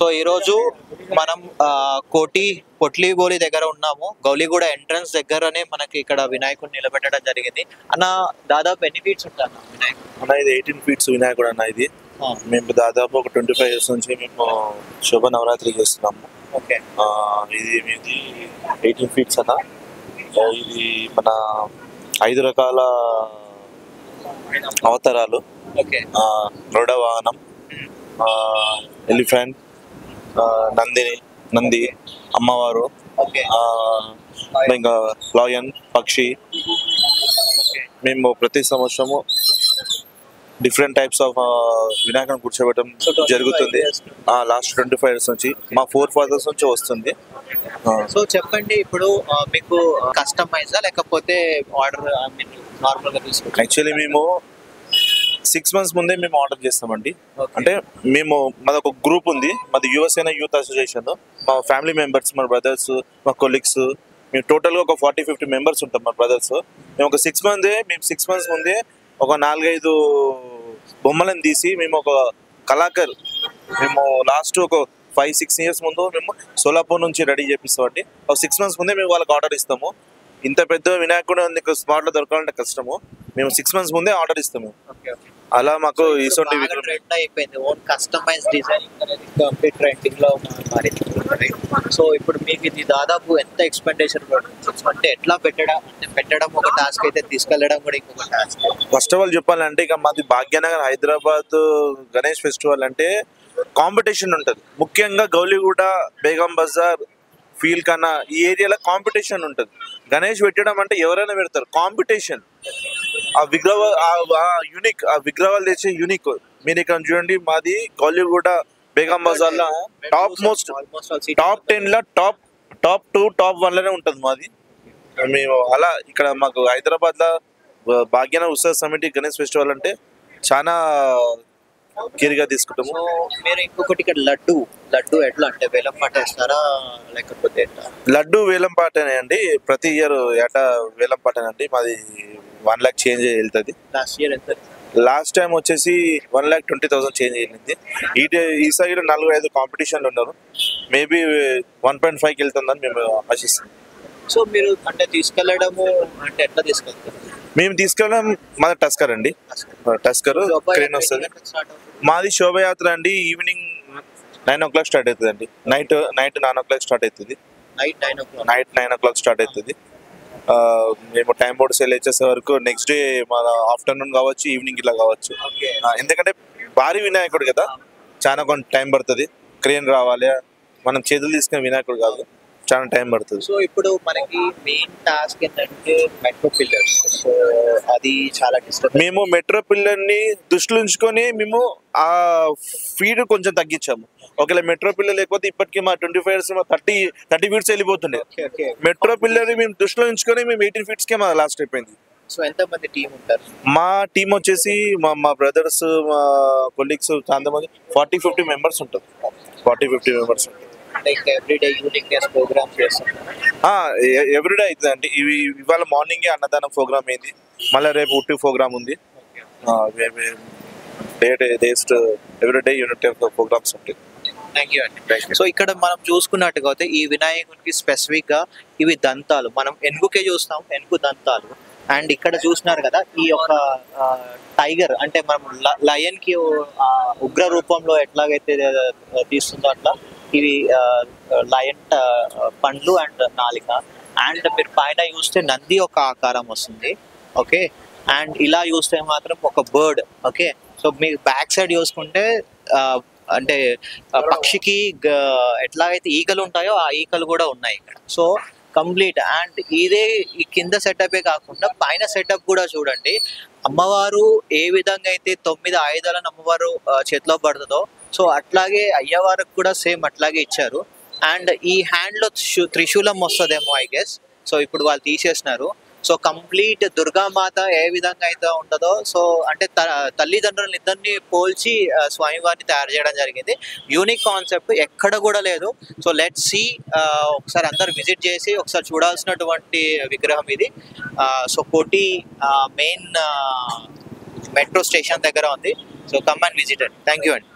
So ఈరోజు మనం కోటి పొట్లిబోలి దగ్గర ఉన్నాము. గౌలిగూడ ఎంట్రన్స్ దగ్గరనే మనకి ఇక్కడ వినాయకుడిని నిలబెట్టడం జరిగింది. అన్న దాదాపు ఎన్ని ఫీట్స్ ఉంటారు వినాయకుడు? అన్న ఇది 18 ఫీట్స్ వినాయకుడు అన్న. ఇది మేము దాదాపు ఒక 25 years నుంచి మేము శోభ నవరాత్రి చేస్తున్నాము. ఓకే, ఇది మీది 18 ఫీట్స్ అన్న. ఇది మన 5 రకాల అవతారాలు. గరుడ వాహనం, ఎలిఫెంట్, నంది, అమ్మవారు, ఇంకా లయన్, పక్షి. మేము ప్రతి సంవత్సరము డిఫరెంట్ టైప్స్ ఆఫ్ వినాయకుని కూర్చోబెట్టడం జరుగుతుంది. లాస్ట్ 25 years నుంచి మా 4 fathers నుంచి వస్తుంది. సో చెప్పండి, ఇప్పుడు మీకు కస్టమైజా లేకపోతే ఆర్డర్ నార్మల్ గా తీసుకుంటాం? యాక్చువల్లీ మేము 6 months ముందే మేము ఆర్డర్ చేస్తామండి. అంటే మేము మాది ఒక గ్రూప్ ఉంది, మాది యువసేన యూత్ అసోసియేషన్. మా ఫ్యామిలీ మెంబర్స్, మా బ్రదర్స్, మా కొలీగ్స్, మేము టోటల్గా ఒక 40-50 members ఉంటాం మా బ్రదర్స్. మేము ఒక 6 months ముందే ఒక 4-5 బొమ్మలను తీసి మేము ఒక కళాకారు మేము లాస్ట్ ఒక 5-6 years ముందు మేము సోలాపూర్ నుంచి రెడీ చేపిస్తామండి. ఒక 6 months ముందే మేము వాళ్ళకి ఆర్డర్ ఇస్తాము. ఇంత పెద్ద వినాయకుడు స్మార్ట్లో దొరకాలంటే కష్టము. మేము 6 months ముందే ఆర్డర్ ఇస్తాము. అలా మాకు ఇటువంటి ట్రెండ్ అయిపోయింది. ఓన్ కస్టమైజ్ డిజైనింగ్ అనేది కంప్లీట్ ట్రెండింగ్ లో మారింది. సో ఇప్పుడు మీకు ఇది దాదాపు ఎంత ఎక్స్పెండిచర్ పడుతుంది? అంటే ఎట్లా పెట్టడం ఒక టాస్క్ అయితే, తీసుకెళ్లడం కూడా ఇంకొక టాస్క్. ఫస్ట్ ఆఫ్ ఆల్ చెప్పాలంటే ఇక మాది భాగ్యనగర్ హైదరాబాద్ గణేష్ ఫెస్టివల్ అంటే కాంపిటీషన్ ఉంటుంది. ముఖ్యంగా గౌలిగూడ, బేగం బజార్, ఫీల్ కన్నా ఈ ఏరియాలో కాంపిటీషన్ ఉంటుంది. గణేష్ పెట్టడం అంటే ఎవరైనా పెడతారు. కాంపిటీషన్, ఆ యూనిక్, ఆ విగ్రహాలు తెచ్చే యూనిక్. మీరు ఇక్కడ చూడండి, మాది గౌలిగూడ బేగం బజార్ లో టాప్ 10 లో టాప్ 2, టాప్ 1 లోనే ఉంటుంది మాది. మేము అలా ఇక్కడ మాకు హైదరాబాద్ లో భాగ్యనగర్ ఉత్సవ సమితి గణేష్ ఫెస్టివల్ అంటే చాలా కేర్గా తీసుకుంటాము. మీరు ఇంకొకటి ఇక్కడ లడ్డు ఎట్లా అంటే వేలం పాట వేస్తారా లేకపోతే ఎట్లా? లడ్డు వేలం పాటనే అండి. ప్రతి ఇయర్ ఏటా వేలం పాటనండి. మాది 1 lakh చేంజ్ వెళ్తుంది. లాస్ట్ ఇయర్ ఎంత? లాస్ట్ టైం వచ్చేసి 1,20,000 చేంజ్ వెళ్ళింది. ఈసారి 4-5 కాంపిటీషన్లు ఉన్నారు. మేబీ 1.5కి వెళ్తుందని మేము ఆశిస్తాం. సో మీరు అంటే తీసుకెళ్ళడము అంటే ఎట్లా తీసుకెళ్తారు? మేము తీసుకెళ్ళడం మాది టస్కర్ అండి. టస్కర్ క్రేన్ వస్తుంది. మాది శోభయాత్ర అండి. ఈవినింగ్ 9 o'clock స్టార్ట్ అవుతుంది అండి. నైట్ 9 o'clock స్టార్ట్ అవుతుంది. నైట్ 9 o'clock స్టార్ట్ అవుతుంది. మేము టైం బోర్డ్ సెల్ వచ్చేసే వరకు నెక్స్ట్ డే మన ఆఫ్టర్నూన్ కావచ్చు, ఈవినింగ్ ఇలా కావచ్చు. ఎందుకంటే భారీ వినాయకుడు కదా, చాలా కొంచెం టైం పడుతుంది. క్రేన్ రావాలి, మనం చేతులు తీసుకునే వినాయకుడు కాదు, చాలా టైం పడుతుంది. సో ఇప్పుడు మనకి మెయిన్ టాస్క్ ఏంటంటే మెట్రో పిల్లర్స్. సో అది చాలా డిస్టర్బ్. మేము మెట్రో పిల్లర్ ని దృష్టిలో ఉంచుకొని మేము ఆ ఫీడ్ కొంచెం తగ్గించాము. ఒకవేళ మెట్రో పిల్లర్ లేకపోతే ఇప్పటికీ మా 25 years 30 feet వెళ్ళిపోతుండే. మెట్రో పిల్లర్ మేము దృష్టిలో ఉంచుకొని మేము 18 feet మా లాస్ట్ అయిపోయింది. సో ఎంత మంది టీం ఉంటారు? మా టీం వచ్చేసి మా బ్రదర్స్, మా కొలీగ్స్ చాలా మంది 40-50 members ఉంటారు. 40-50 members ఉంటారు. ఎవ్రీడే యూనిక్నెస్ ప్రోగ్రామ్స్ చేస్తాం. ఎవ్రీడే అవుతుందండి. ఇవాళ మార్నింగే అన్నదానం ప్రోగ్రామ్ అయింది. మళ్ళీ రేపు ఉట్టి ప్రోగ్రామ్ ఉంది. ఎవ్రీడే యూనిట్ ప్రోగ్రామ్స్ ఉంటాయి. థ్యాంక్ యూ అండి. సో ఇక్కడ మనం చూసుకున్నట్టుగా అయితే ఈ వినాయకునికి స్పెసిఫిక్ గా ఇవి దంతాలు, మనం ఎనుగుకే చూస్తాం, ఎనుగు దంతాలు. అండ్ ఇక్కడ చూసినారు కదా, ఈ యొక్క టైగర్ అంటే మనం లయన్ కి ఉగ్ర రూపంలో ఎట్లాగైతే తీస్తుందో అట్లా ఇవి లయన్ పండ్లు అండ్ నాలిక. అండ్ మీరు పైన చూస్తే నంది ఒక ఆకారం వస్తుంది. ఓకే, అండ్ ఇలా చూస్తే మాత్రం ఒక బర్డ్. ఓకే, సో మీకు బ్యాక్ సైడ్ చూసుకుంటే అంటే పక్షికి ఎట్లాగైతే ఈకలు ఉంటాయో ఆ ఈకలు కూడా ఉన్నాయి ఇక్కడ. So complete. అండ్ ఇదే ఈ కింద సెటపే కాకుండా పైన సెటప్ కూడా చూడండి. అమ్మవారు ఏ విధంగా అయితే 9 ఆయుధాలను అమ్మవారు చేతిలో పడుతుందో, సో అట్లాగే అయ్యవారికి కూడా సేమ్ అట్లాగే ఇచ్చారు. అండ్ ఈ హ్యాండ్ లో త్రిశూలం వస్తుందేమో ఐ గెస్. సో ఇప్పుడు వాళ్ళు తీసేసినారు. సో కంప్లీట్ దుర్గామాత ఏ విధంగా అయితే ఉంటుందో, సో అంటే తల్లిదండ్రులను ఇద్దరిని పోల్చి స్వామివారిని తయారు చేయడం జరిగింది. యూనిక్ కాన్సెప్ట్, ఎక్కడ కూడా లేదు. సో లెట్స్ సీ, ఒకసారి అందరు విజిట్ చేసి ఒకసారి చూడాల్సినటువంటి విగ్రహం ఇది. సో కోటి మెయిన్ మెట్రో స్టేషన్ దగ్గర ఉంది. సో కమ్ అండ్ విజిట్ అండి. థ్యాంక్ యూ అండి.